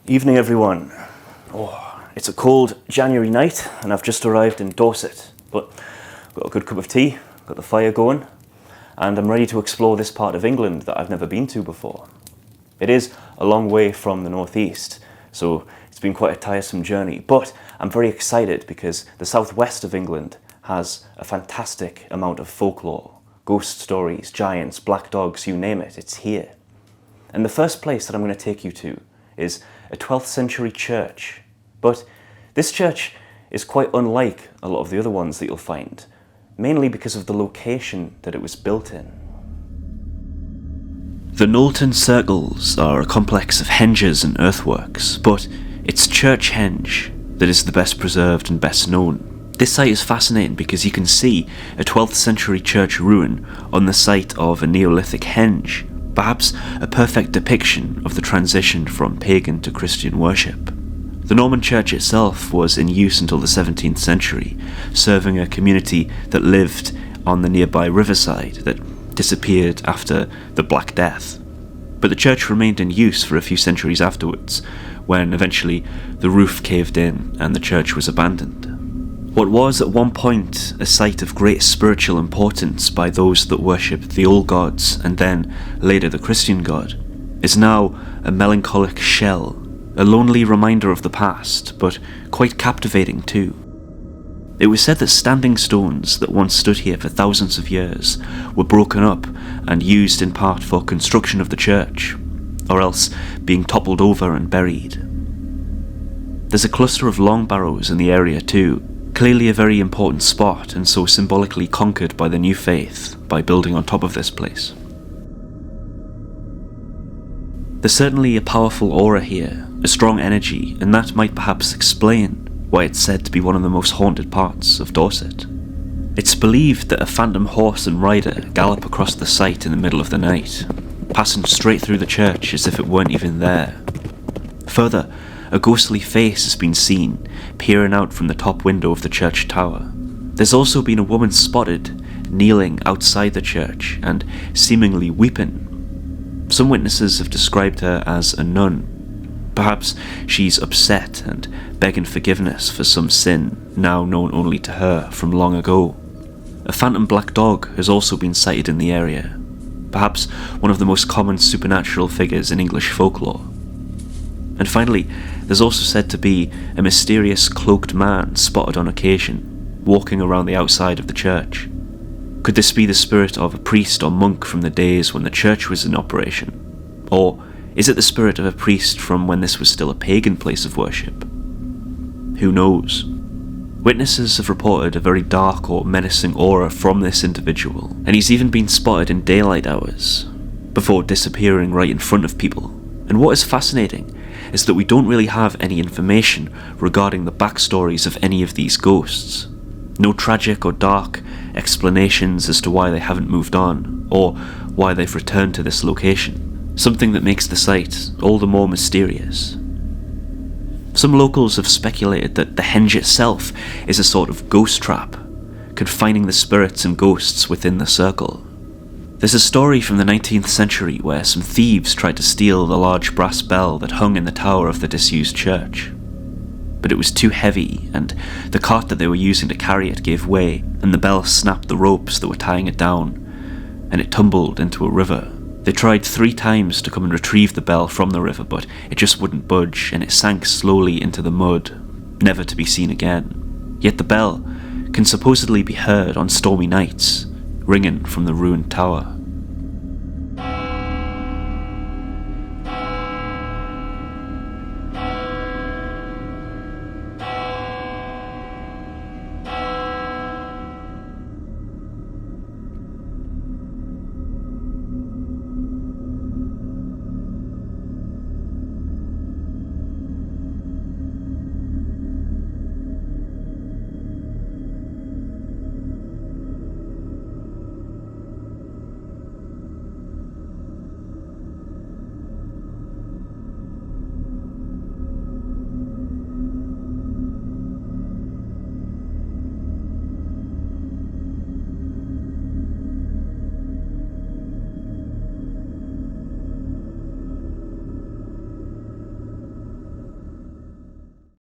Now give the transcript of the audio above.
Evening, everyone. It's a cold January night and I've just arrived in Dorset, but I've got a good cup of tea, got the fire going, and I'm ready to explore this part of England that I've never been to before. It is a long way from the northeast, so it's been quite a tiresome journey, but I'm very excited because the southwest of England has a fantastic amount of folklore, ghost stories, giants, black dogs, you name it, it's here. And the first place that I'm going to take you to is a 12th century church. But this church is quite unlike a lot of the other ones that you'll find, mainly because of the location that it was built in. The Knowlton circles are a complex of henges and earthworks, but it's Church Henge that is the best preserved and best known. This site is fascinating because you can see a 12th century church ruin on the site of a Neolithic henge, perhaps a perfect depiction of the transition from pagan to Christian worship. The Norman church itself was in use until the 17th century, serving a community that lived on the nearby riverside that disappeared after the Black Death. But the church remained in use for a few centuries afterwards, when eventually the roof caved in and the church was abandoned. What was at one point a site of great spiritual importance by those that worshipped the old gods and then later the Christian god is now a melancholic shell, a lonely reminder of the past, but quite captivating too. It was said that standing stones that once stood here for thousands of years were broken up and used in part for construction of the church, or else being toppled over and buried. There's a cluster of long barrows in the area too, clearly a very important spot and so symbolically conquered by the new faith by building on top of this place. There's certainly a powerful aura here, a strong energy, and that might perhaps explain why it's said to be one of the most haunted parts of Dorset. It's believed that a phantom horse and rider gallop across the site in the middle of the night, passing straight through the church as if it weren't even there. Further, a ghostly face has been seen peering out from the top window of the church tower. There's also been a woman spotted kneeling outside the church and seemingly weeping. Some witnesses have described her as a nun. Perhaps she's upset and begging forgiveness for some sin now known only to her from long ago. A phantom black dog has also been sighted in the area, perhaps one of the most common supernatural figures in English folklore. And finally, there's also said to be a mysterious cloaked man spotted on occasion, walking around the outside of the church. Could this be the spirit of a priest or monk from the days when the church was in operation? Or is it the spirit of a priest from when this was still a pagan place of worship? Who knows? Witnesses have reported a very dark or menacing aura from this individual, and he's even been spotted in daylight hours, before disappearing right in front of people. And what is fascinating is that we don't really have any information regarding the backstories of any of these ghosts. No tragic or dark explanations as to why they haven't moved on, or why they've returned to this location, something that makes the site all the more mysterious. Some locals have speculated that the henge itself is a sort of ghost trap, confining the spirits and ghosts within the circle. There's a story from the 19th century where some thieves tried to steal the large brass bell that hung in the tower of the disused church. But it was too heavy, and the cart that they were using to carry it gave way, and the bell snapped the ropes that were tying it down, and it tumbled into a river. They tried 3 times to come and retrieve the bell from the river, but it just wouldn't budge, and it sank slowly into the mud, never to be seen again. Yet the bell can supposedly be heard on stormy nights, ringing from the ruined tower.